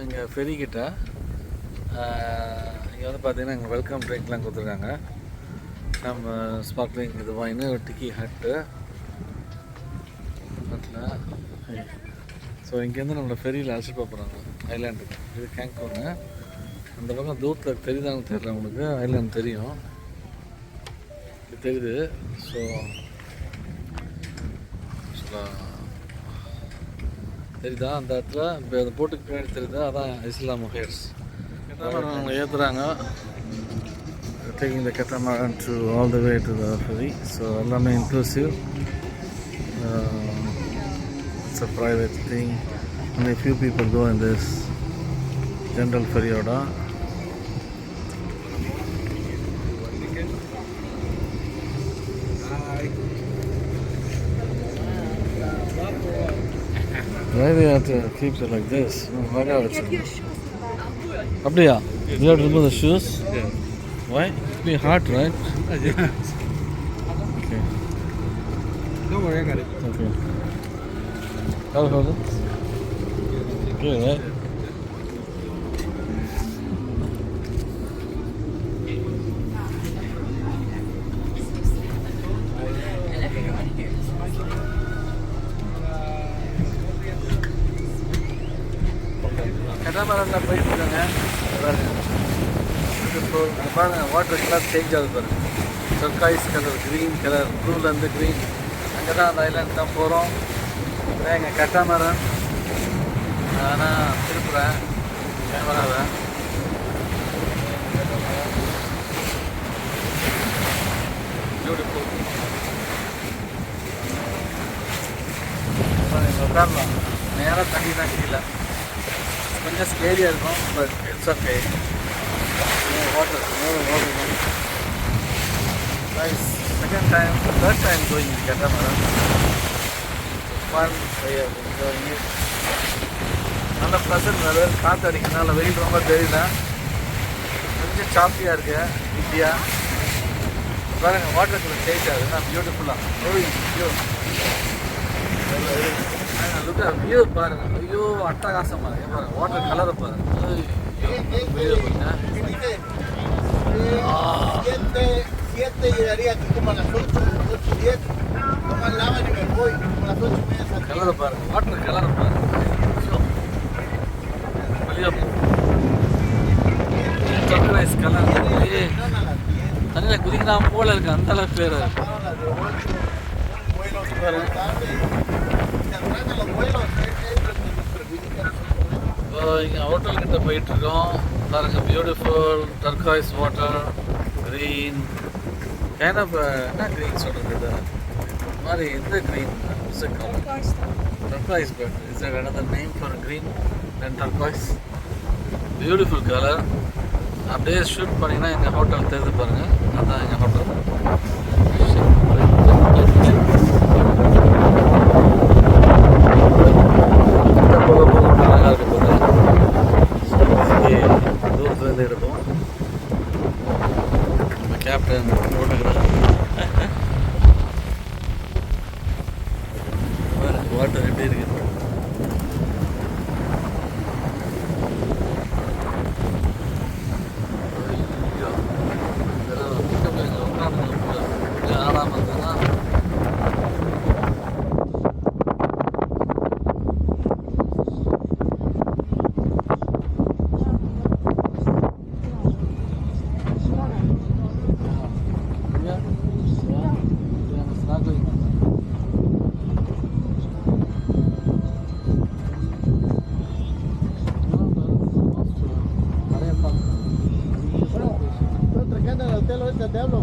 இங்கே ஃபெரிக்கிட்ட இங்கே வந்து பார்த்தீங்கன்னா இங்கே வெல்கம் ட்ரிங்க்லாம் கொடுத்துருக்காங்க. நம்ம ஸ்பார்க்லிங் இது வாங்கினு ஒரு டிக்கி ஹட்டு ஹட்டில். ஸோ இங்கேருந்து நம்மளை ஃபெரியில் அழைச்சிட்டு போகிறாங்க ஐலாண்டுக்கு. இது கேங்கூனு. அந்த பக்கம் தூரத்தில் தெரியுதான்னு தெரியல உங்களுக்கு. ஐலாண்ட் தெரியும், இது தெரியுது. ஸோ தெரியுதா அந்த இடத்துல இப்போ அந்த போட்டுக்கு பின்னாடி தெரியுதா, அதான் இஸ்லாம் ஹேர்ஸ். அவங்க ஏற்றுறாங்க, taking the catamaran to all the way to the ferry. So எல்லாமே inclusive. It's a private thing. Only few people go in this general ferry oda. Why they have to keep it like this? அப்படியா? You have to remove the shoes? Yeah. Why? It'll be hot, right? Okay. Don't worry, I got it. Okay. How about it? Good, right? கடமரம்ல போயிட்டு இருக்காங்க. பாருங்க, water colour change ஆகுது பாருங்க. Turquoise colour, green colour, ப்ளூலேருந்து green. அங்கே தான் அந்த island தான் போகிறோம். எங்கள் கட்டாமரம் நான் திருப்புறேன் கேமராவை. பியூட்டிஃபுல். உட்காரலாம், நேராக தண்ணி தான் கீழே. கொஞ்சம் ஸ்கேரியாக இருக்கும், but it's okay. Water nice. Second time, third time going catamaran. Fun going. நல்ல ப்ளசன்ட் வெதர், காற்று அடிக்கிறதுனால வெயில் ரொம்ப தெரியல. கொஞ்சம் சாப்பியாக இருக்கு இந்தியா. பாருங்கள், வாட்டர் கலர் சேஞ்ச் ஆகுது. நான் பியூட்டிஃபுல்லாக going view. Look at view பாருங்க. ஐயோ அட்டகாசமாக இருக்கு பாருங்க. வாட்டர் கலரை பாருங்க. Siete llegaría aquí como a las 8, 8:10. Toma el lava y me voy. Como a las 8:30 salí. கலரை பாருங்க, வாட்டர் கலரை பாருங்க. Surprise colour. தண்ணியில் குதிக்கலாம் போல இருக்கு, அந்த அளவுக்கு பேர். இங்கே ஹோட்டல்கிட்ட போயிட்டுருக்கோம். பாருங்க, beautiful turquoise water, green kind of. என்ன க்ரீன் சொல்கிறது இது மாதிரி? எந்த green? Turquoise. But is there another name for green than turquoise? Beautiful colour. அப்படியே ஷூட் பண்ணிங்கன்னா எங்கள் ஹோட்டல் தெரிஞ்சு பாருங்கள். அதுதான் எங்கள் ஹோட்டல். அழகாக இருக்க போது தூரத்துலேருந்து எடுப்போம். நம்ம கேப்டன் போட்டுக்கிறார். வாட்டர் எப்படி இருக்குது? ஆடாமல் இருந்ததுன்னா te hablo.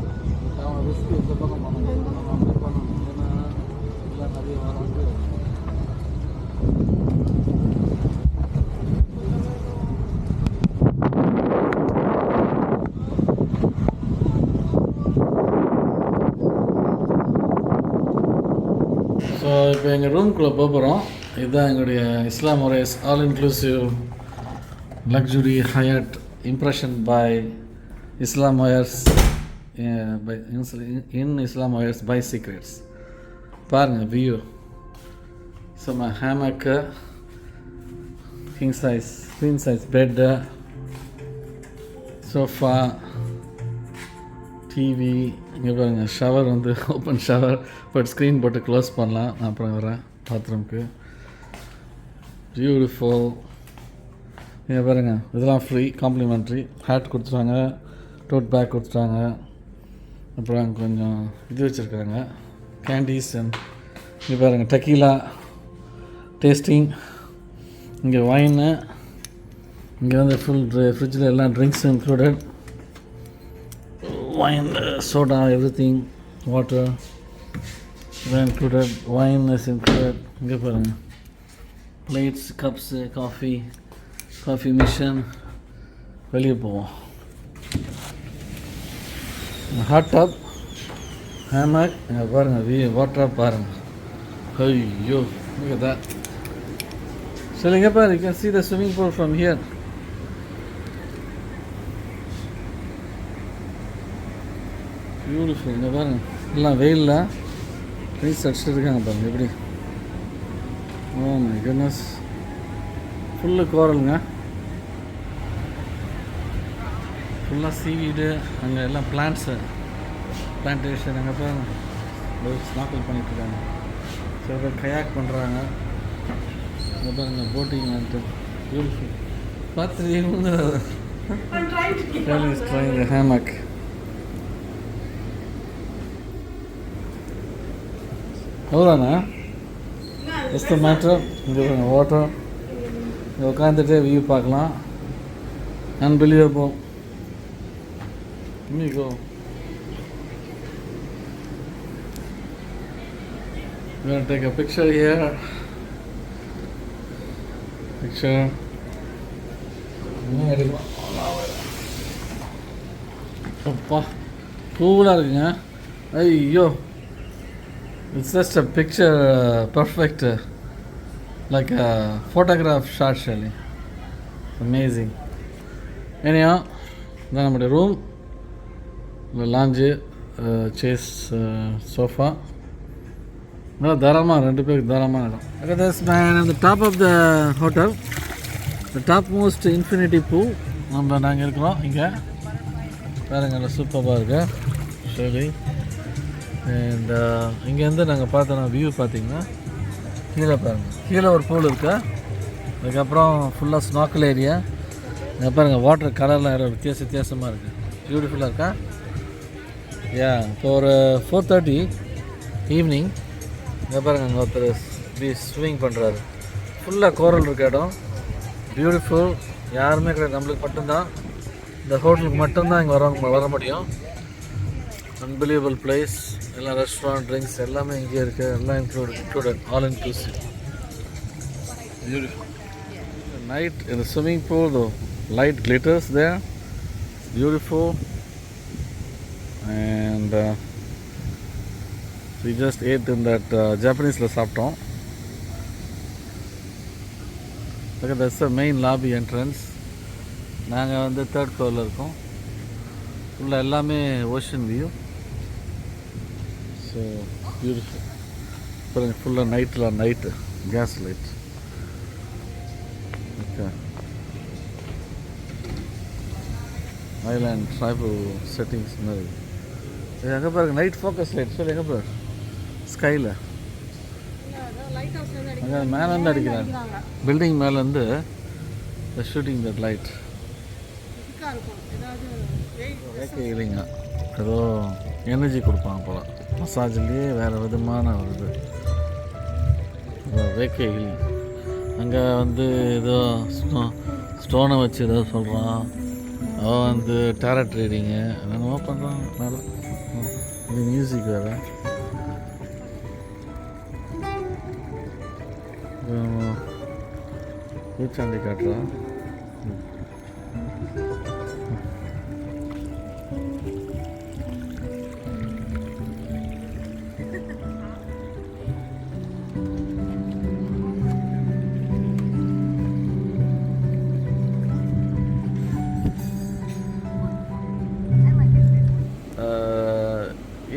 ஸோ இப்போ எங்கள் ரூம்குள்ளே போகிறோம். இதுதான் எங்களுடைய Isla Mujeres all inclusive luxury Hyatt impression by Isla Mujeres in Islam Wires by Secrets. பாருங்கள் view. So hammock queen size bed, sofa, TV. இங்கே பாருங்கள், ஷவர் வந்து ஓப்பன் ஷவர், பட் ஸ்க்ரீன் போட்டு க்ளோஸ் பண்ணலாம். நான் அப்புறம் வரேன் பாத்ரூம்க்கு. பியூட்டிஃபுல். இங்கே பாருங்கள், இதெல்லாம் ஃப்ரீ, காம்ப்ளிமெண்ட்ரி. ஹேட் கொடுத்துட்டாங்க, டோட் பேக் கொடுத்துட்டாங்க. அப்புறம் கொஞ்சம் இது வச்சுருக்காங்க, கேண்டீஸ். அண்ட் இங்கே பாருங்கள், டக்கீலா டேஸ்டிங். இங்கே வைனு. இங்கே வந்து ஃபுல் ஃப்ரிட்ஜில் எல்லாம் drinks included. Wine, soda, everything, water included. Wine is included. இங்கே பாருங்கள், plates, cups, coffee machine. வெளியே போவோம். Hot tub, hammock. இங்கே பாருங்கள், வாட்டர் பாருங்கள். ஐயோ, look at that. So இங்கே பாருங்கள், you can see the swimming pool from here. Beautiful. இங்கே பாருங்க, எல்லாம் வெயிலில் ட்ரீஸ் அடிச்சுட்டு இருக்காங்க பாருங்கள் எப்படி. ஓ மை குட்னஸ், ஃபுல்லு கோரலுங்க, ஃபுல்லாக சீவீடு. அங்கே எல்லாம் பிளான்ட்ஸு, பிளான்டேஷன். அங்கே பாருங்கள், ஸ்நாக்கல் பண்ணிகிட்ருக்காங்க. சில பேர் கயாக் பண்ணுறாங்க. அங்கே பாருங்கள், போட்டிங் வந்துட்டு பியூட்டிஃபுல். பார்த்து ட்ரைங் த ஹேமக். அவ்வளோதாண்ணா, ஜஸ்ட் மேட்ரு. இங்கே வாட்டர், இங்கே உட்காந்துட்டு வியூ பார்க்கலாம். Unbelievable. go. I'm going to take a picture here. Picture. அப்பா, கூலாக இருக்குங்க. ஐயோ, it's just a picture, perfect, like a photograph shot, Shelly. Amazing. Anyhow, இதான் நம்முடைய ரூம். Launch, chase, sofa. நல்லா தாராளமாக, 2 பேருக்கு தாராளமாக இடம். Look at this man on the top of the hotel, the topmost infinity pool. நாங்கள் இருக்கிறோம் இங்கே. பாருங்க, சூப்பராக இருக்கு ஷெலி. அண்ட் இங்கேருந்து நாங்கள் பார்த்தோன்னா வியூ பார்த்தீங்கன்னா கீழே பாருங்கள், கீழே ஒரு பூல் இருக்குது. அதுக்கப்புறம் ஃபுல்லாக ஸ்நாக்கல் ஏரியா. இங்கே பாருங்கள், வாட்டர் கலர்லாம் வித்தியாசமாக இருக்குது. பியூட்டிஃபுல்லாக இருக்கா? இப்போ ஒரு 4:30 ஈவினிங். இங்கே பாருங்கள், அங்கே ஒருத்தர் ஸ்விம்மிங் பண்ணுறாரு. ஃபுல்லாக கோரல் இருக்க இடம். பியூட்டிஃபுல். யாருமே கிடையாது, நம்மளுக்கு மட்டும்தான், இந்த ஹோட்டலுக்கு மட்டும்தான் இங்கே வர முடியும். Unbelievable place. எல்லாம் ரெஸ்டாரண்ட், ட்ரிங்க்ஸ் எல்லாமே இங்கே இருக்குது. எல்லாம் included, all inclusive. Beautiful. Night in the swimming pool, the light glitters there. Beautiful. And we just ate in that Japanese la saaptom. Look at that's the main lobby entrance. நாங்கள் வந்து 3rd floorல இருக்கோம். ஃபுல்லாக எல்லாமே ocean view. So beautiful. பாருங்கள், ஃபுல்லாக night case light. Okay, island tribal settings மாதிரி. இது எங்கே பாருங்கள், நைட் ஃபோக்கஸ் லைட். சொல்லி எங்கே பாரு, ஸ்கையில் அங்கே மேலேருந்து அடிக்கிறாங்க. பில்டிங் மேலேருந்து ஷூட்டிங் தட் லைட். வேக்கை இல்லைங்க, ஏதோ எனர்ஜி கொடுப்பாங்க போல். மசாஜ்லேயே வேறு விதமான ஒரு இது. வேக்கை ஹில். அங்கே வந்து ஏதோ ஸ்டோனை வச்சு ஏதோ சொல்கிறான். அவன் வந்து டேரட் ரீடிங்கு என்னென்னமோ பண்ணுறான். நல்லா இது மியூசிக் வேறு. பூச்சாண்டி காட்டுறான்.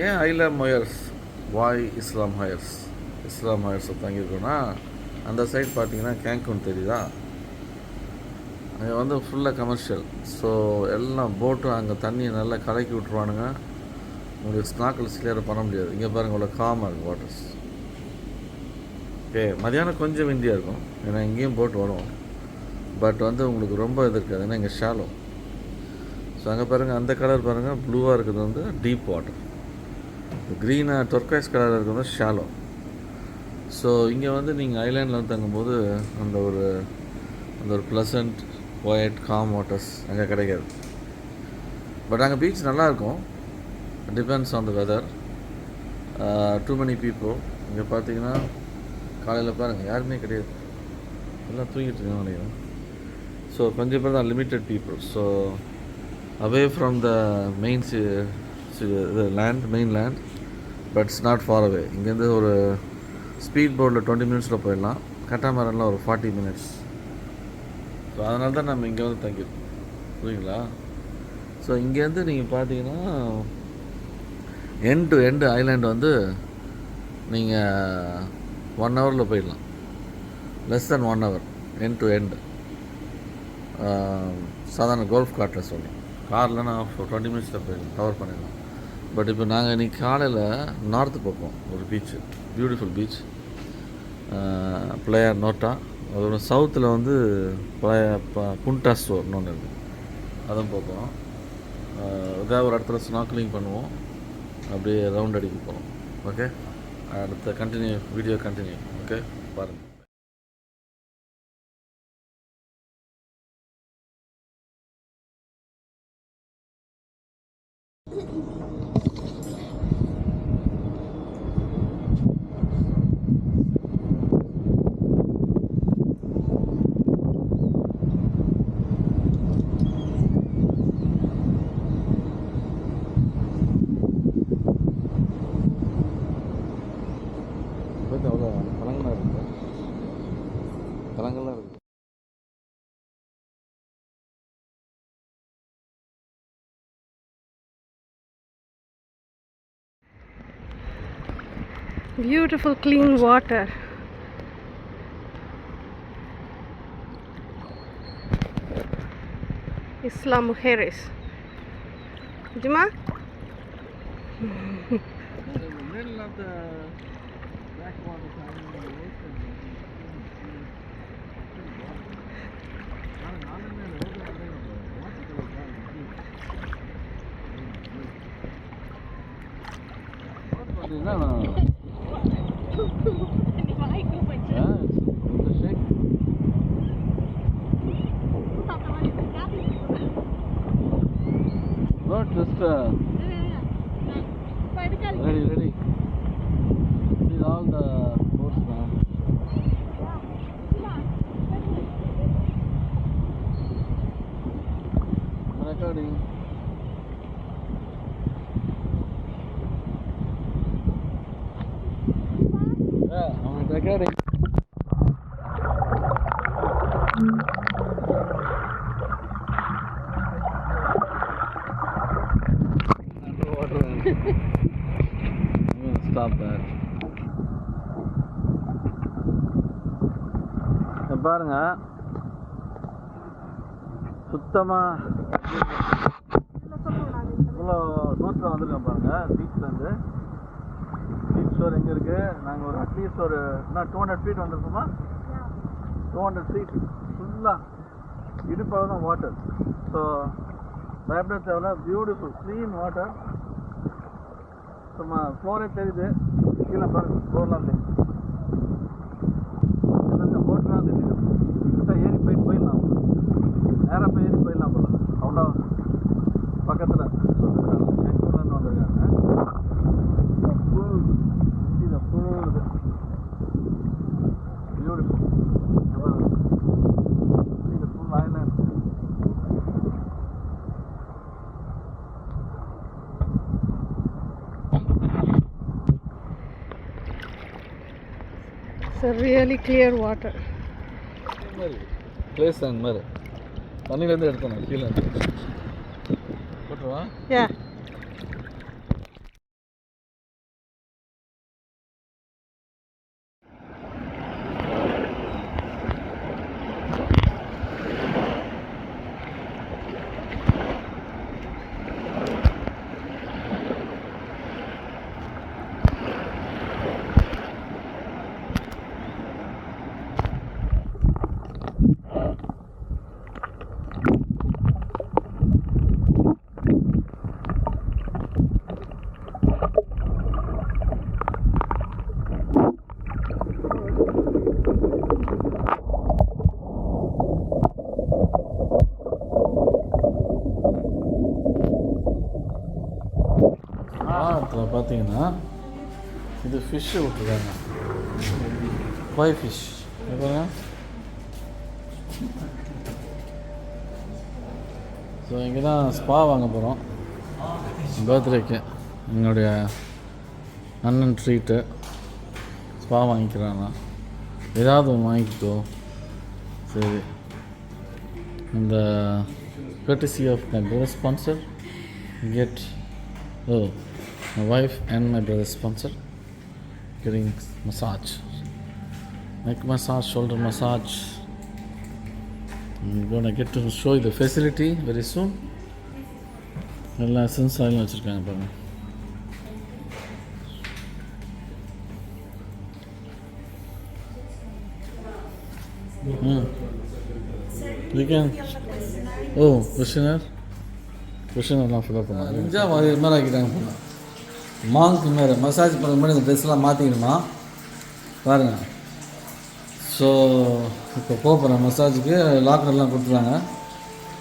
ஏன் ஐலம் ஹயர்ஸ், வாய் இஸ்லாம் ஹயர்ஸ் தங்கியிருக்கோன்னா, அந்த சைட் பார்த்தீங்கன்னா கேங்கூன் தெரியுதா? அங்கே வந்து ஃபுல்லாக கமர்ஷியல். ஸோ எல்லாம் போட்டும் அங்கே தண்ணியை நல்லா கலக்கி விட்ருவானுங்க. உங்களுக்கு ஸ்நாக்கிள்ஸ் கிளியர் பண்ண முடியாது. இங்கே பாருங்கள் இவ்வளோ காமாக இருக்குது வாட்டர்ஸ். ஓகே, மதியானம் கொஞ்சம் விண்டியாக இருக்கும், ஏன்னா இங்கேயும் போட் வரும். பட் வந்து உங்களுக்கு ரொம்ப இது இருக்காது, ஏன்னா இங்கே ஷாலோ. ஸோ அங்கே பாருங்கள், அந்த கலர் பாருங்கள், ப்ளூவாக இருக்கிறது வந்து டீப் வாட்டர், க்ரீனாக டொர்காய்ஸ் கலர் இருக்கிறது வந்து ஷாலோ. ஸோ இங்கே வந்து நீங்கள் ஐலாண்டில் வந்து தங்கும்போது அந்த ஒரு ப்ளசண்ட் குவைட் காம் வாட்டர்ஸ் அங்கே கிடைக்காது. பட் அங்கே பீச் நல்லாயிருக்கும். Depends on the weather. Too many people. இங்கே பார்த்தீங்கன்னா காலையில் பாருங்கள் யாருமே கிடையாது, எல்லாம் தூங்கிட்டு இருக்காங்க நினைக்கிறேன். ஸோ கொஞ்சம் பேர் தான், limited people. So away from the main main land, but it's not far away. இங்கேருந்து ஒரு ஸ்பீட் போட்டில் 20 மினிட்ஸில் போயிடலாம். கட்டாமரனில் ஒரு 40 மினிட்ஸ். ஸோ அதனால தான் நம்ம இங்கே வந்து தங்கியிருக்கோம், புரியுங்களா? ஸோ இங்கேருந்து நீங்கள் பார்த்தீங்கன்னா எண்ட் டு எண்டு ஐலாண்டு வந்து நீங்கள் 1 ஹவரில் போயிடலாம், less than 1 hour end to end. சாதாரண கோல்ஃப் கார்ட்டில் சொல்கிறேன், காரில் நான் 20 மினிட்ஸில் போயிடலாம், கவர் பண்ணிடலாம். பட் இப்போ நாங்கள் இன்றைக்கி காலையில் நார்த்து பக்கம் ஒரு beach, beautiful beach, player NOTA. அதோட சவுத்தில் வந்து புண்டா ஸ்டோர்னு ஒன்று இருக்குது, அதுவும் பார்ப்போம். ஏதாவது ஒரு இடத்துல ஸ்நார்க்கலிங் பண்ணுவோம், அப்படியே ரவுண்ட் அடிக்க போகிறோம். ஓகே, அடுத்த வீடியோ கண்டினியூ. ஓகே, பாருங்கள். அவ்வளோ பழங்கள்லாம் இருக்குது, பழங்கள்லாம் இருக்குது. Beautiful clean water. Isla Mujeres. Jima? In the middle of the backwater side of the ocean. Not just ready. These all the boats now. I'm recording. Yeah, I'm recording. Underwater. I'm gonna stop that. பாருங்க, சுத்தமாக இவ்வளோ தூரத்தில் வந்துருக்கோம் பாருங்கள். பீச்லேருந்து beach sure எங்கே இருக்குது? நாங்கள் ஒரு அட்லீஸ்ட் ஒரு 200 ஃபீட் வந்துருக்கோமா? 200 ஃபீட் ஃபுல்லாக இடுப்பாக தான் வாட்டர். ஸோ பயப்பட தேவையில்ல, பியூட்டிஃபுல் க்ளீன் வாட்டர். சும்மா ஃப்ளோரே தெரியுது, கீழே பாருங்கள், ஃப்ளோர்லாம் தெரியுது. போட்டுலாம் தெரியுது, ஏறி போயிடலாம், நேராக போய் ஏறி போயிடலாம் போல. அவ்வளோ பக்கத்தில் பெங்களூர்லேருந்து வந்திருக்காங்க. ஃபுல் இது ஃபுல் இது பியூட்டிஃபுல். இது full island. It's a really clear water. Place அந்த மாதிரி தண்ணியிலேருந்து எடுத்தோம் கீழே போட்டுருவா. Yeah. இதில் பார்த்தீங்கன்னா இது ஃபிஷ்ஷு விட்டுருக்காங்க. பாய் ஃபிஷ் பாருங்க. ஸோ இங்கே தான் ஸ்பா வாங்க போகிறோம் பர்த்டேக்கு. என்னுடைய அண்ணன் ட்ரீட்டு ஸ்பா வாங்கிக்கிறானா, ஏதாவது ஒன்று வாங்கிக்கோ. சரி, இந்த courtesy of my brother sponsor, get my wife and my brother sponsor getting massage, neck massage, shoulder massage. I'm gonna get to show you the facility very soon. எல்லா எசன்ஸ் ஆயிலும் வச்சுருக்காங்க பாருங்கள். You can. Oh, questionnaire எல்லாம் fill up பண்ணலாம். கொஞ்சம் இது மாதிரி ஆக்கிட்டாங்க போனால் மாங்க்கு மாரி மசாஜ் பண்ணுற மாதிரி இந்த ட்ரெஸ்லாம் மாற்றிக்கணுமா பாருங்கள். ஸோ இப்போ போகிறேன் மசாஜுக்கு. லாக்கர்லாம் கொடுத்துருவாங்க,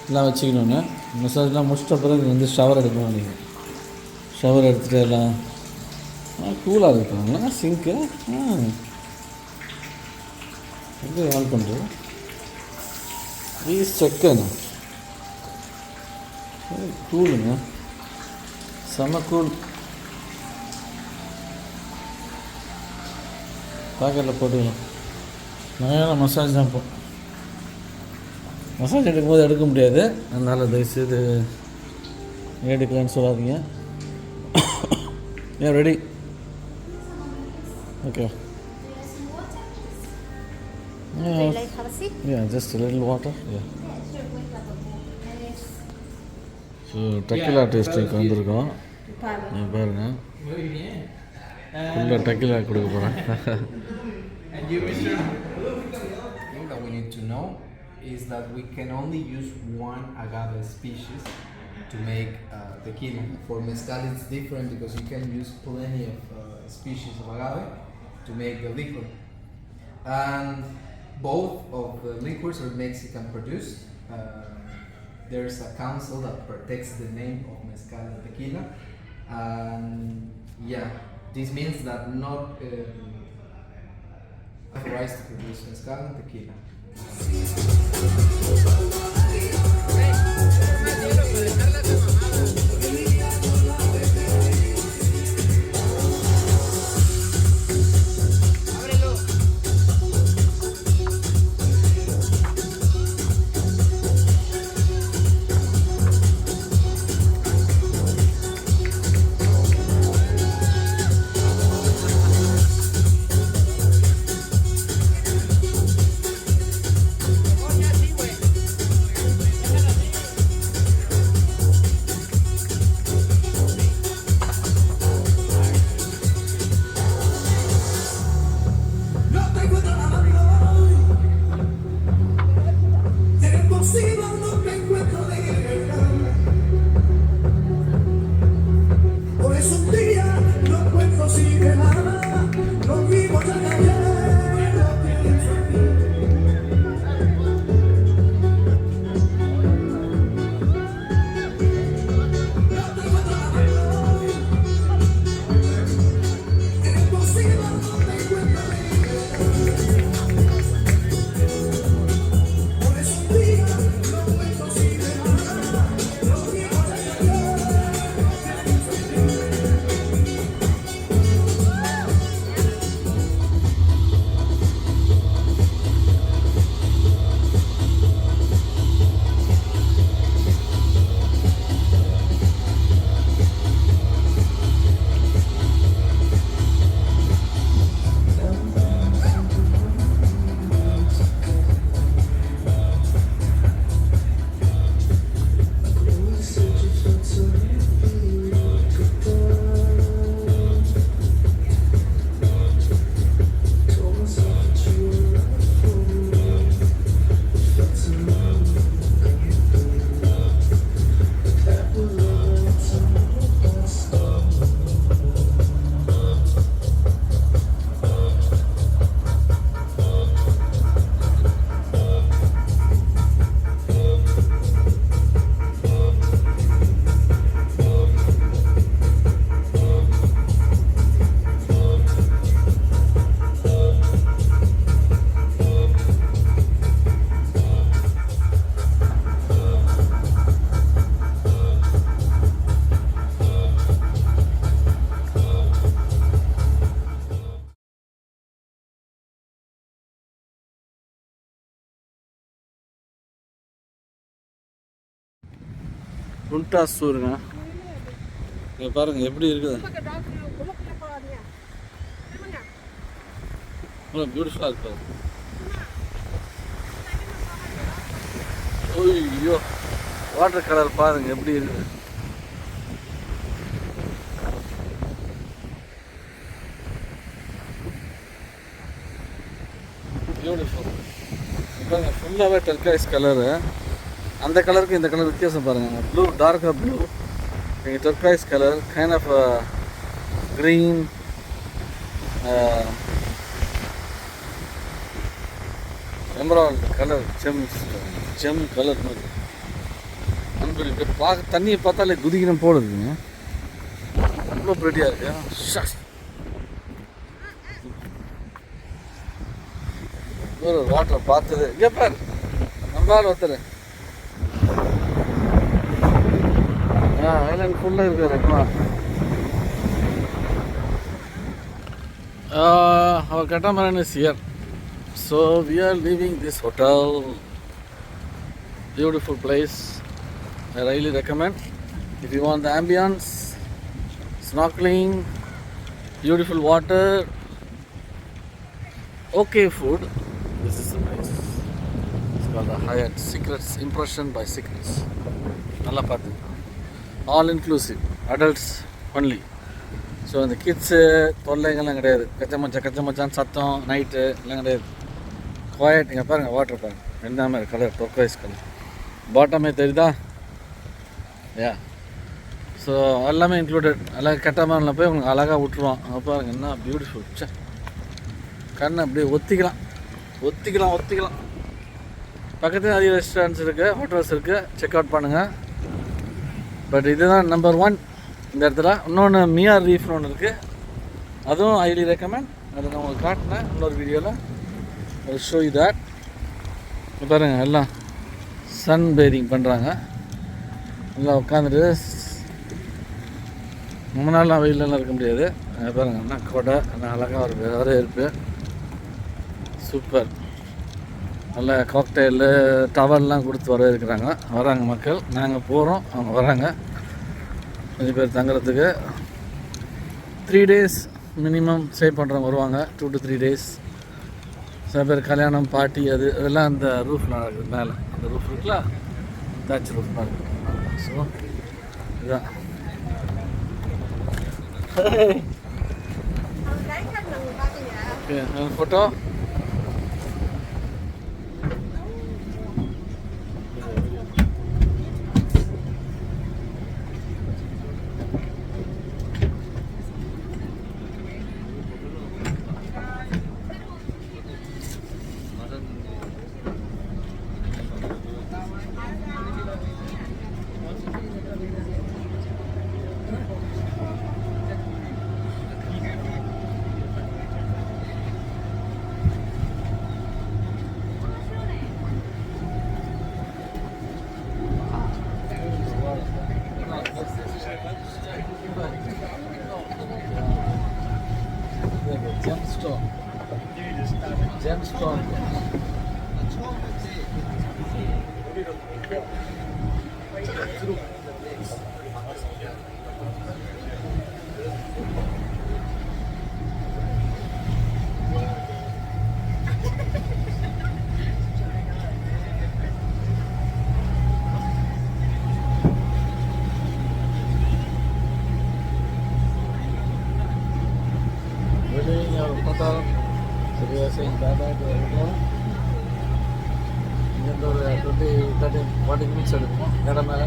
எல்லாம் வச்சுக்கணுன்னு. மசாஜ்லாம் முடிச்சிட்ட பிறகு வந்து ஷவர் எடுக்கணும். நீங்கள் ஷவர் எடுத்துகிட்டு எல்லாம் கூலாக இருக்குங்களா சிங்க்கு. எங்கே ஆன் பண்ணுறோம் ப்ளீஸ் செக்கணும். கூலுங்க, செம்ம கூல். பாக்கெட்டில் போட்டுக்கலாம். நிறையான மசாஜ் தான். இப்போ மசாஜ் எடுக்கும்போது எடுக்க முடியாது, அதனால் தயவுசெய்து எடுக்கலான்னு சொல்லாதீங்க. ஏன் ready? Okay. Yeah, just a little water. Yeah. So tequila டேஸ்ட்டுக்கு வந்திருக்கோம். நீங்கள் பாருங்கள், ஃபுல்லாக டக்கிலா கொடுக்க போகிறேன். thing that we need to know is that we can only use one agave species to make tequila. For mezcal it's different because you can use plenty of species of agave to make the liquor. And both of the liquors are Mexican produced. There's a council that protects the name of mezcal and tequila. And yeah, this means that not authorized to produce mezcal and tequila. குண்டா சூருங்க. இங்கே பாருங்க எப்படி இருக்குது. பியூட்டிஃபுல்லாக இருக்குது. ஐயோ water colour பாருங்க எப்படி இருக்குது. பியூட்டிஃபுல். பாருங்க ஃபுல்லாகவே டர்காய்ஸ் கலரு. அந்த கலருக்கு இந்த கலர் வித்தியாசம் பாருங்கள். ப்ளூ டார்க்காக ப்ளூ, இங்கே turquoise colour, kind of green, emerald colour, gem colour மாதிரி அன்பில் பார்க்க தண்ணியை பார்த்தாலே குதிக்கணும் போல இருக்குங்க. அவ்வளோ ப்ரெட்டியாக இருக்கு. ஒரு வாட்டரை பார்த்தது இங்கே பாரு நம்மளால் ஒருத்தர் ஐலாண்ட் ஃபுல்லாக இருக்காருமா. அவர் Catamaran is here. So we are leaving this hotel. Beautiful place. I really recommend. If you want the ambience, snorkeling, beautiful water, okay food, this is the place. It's called the Hyatt Secrets Impression by Secrets. நல்லா பார்த்து all inclusive, adults only. So இந்த kids தொல்லைங்கள்லாம் கிடையாது. கச்ச மச்சான் சத்தம் night எல்லாம் கிடையாது. Quiet. இங்கே பாருங்கள் வாட்டர் பாருங்க என்ன மாதிரி கலர், டொர்காய்ஸ் கலர். பாட்டமே தெரியுதா? யா. ஸோ எல்லாமே இன்க்ளூடட். எல்லாம் Catamaranல போய் உங்களுக்கு அழகாக விட்டுருவோம். அங்கே பாருங்கள் என்ன பியூட்டிஃபுல். சே கண்ணை அப்படியே ஒத்திக்கலாம். பக்கத்தில் நிறைய ரெஸ்டாரண்ட்ஸ் இருக்குது, ஹோட்டல்ஸ் இருக்குது. செக் அவுட் பண்ணுங்கள். பட் இதுதான் நம்பர் 1 இந்த இடத்துல. இன்னொன்று மியார் ரீஃப்னு ஒன்று இருக்குது, அதுவும் ஹைலி ரெக்கமெண்ட். அதை நான் உங்களுக்கு காட்டினேன் இன்னொரு வீடியோவில். Show you that. பாருங்கள் எல்லாம் சன் பேரிங் பண்ணுறாங்க. எல்லாம் உட்காந்துட்டு ரொம்ப நாள்லாம் வெயிலெலாம் இருக்க முடியாது. பாருங்கள் என்ன கொடை, என்ன அழகாக ஒரு வேறு இருப்பு. சூப்பர். நல்ல காக்டெயிலு டவல்லாம் கொடுத்து வராங்க மக்கள். நாங்கள் போகிறோம், அவங்க வராங்க. கொஞ்சம் பேர் தங்குறதுக்கு 3 days மினிமம் ஸ்டே பண்ணுறவங்க வருவாங்க. 2 to 3 days. சில பேர் கல்யாணம் பார்ட்டி அதெல்லாம் அந்த ரூஃபில் நடக்குது. மேலே அந்த ரூஃப் இருக்குல்ல, தாட்ச் ரூஃப் நடக்குது. ஸோ இதுதான் photo. Gemstone. Total, sería 6 bye-bye to hotel. Inga 20-30-40 minutes எடுக்கும். நேரம் மேலே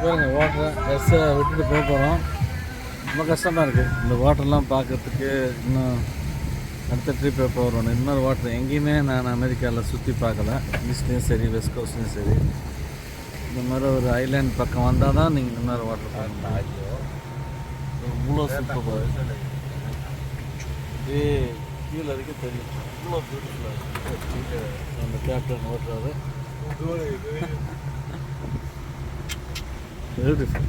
பாருங்க வாட்டரை பஸ்ஸை விட்டுட்டு போக போகிறோம். ரொம்ப கஷ்டமாக இருக்குது இந்த வாட்டர்லாம் பார்க்குறதுக்கு. இன்னும் அடுத்த ட்ரிப் எப்போ வரணும். இன்னொரு வாட்டர் எங்கேயுமே நான் அமெரிக்காவில் சுற்றி பார்க்கல. ஈஸ்ட்லேயும் சரி வெஸ்ட் கோஸ்ட்லேயும் சரி. இந்த மாதிரி ஒரு ஐலாண்ட் பக்கம் வந்தால் தான் நீங்கள் இந்த மாதிரி வாட்டர் பார்க்கணும். இவ்வளோ சூப்பர். கீழே வரைக்கும் தெரியும். இவ்வளோ பியூட்டிஃபுல்லாக இருக்குது. அந்த கேப்டன் ஓட்டுறாரு. பியூட்டிஃபுல்.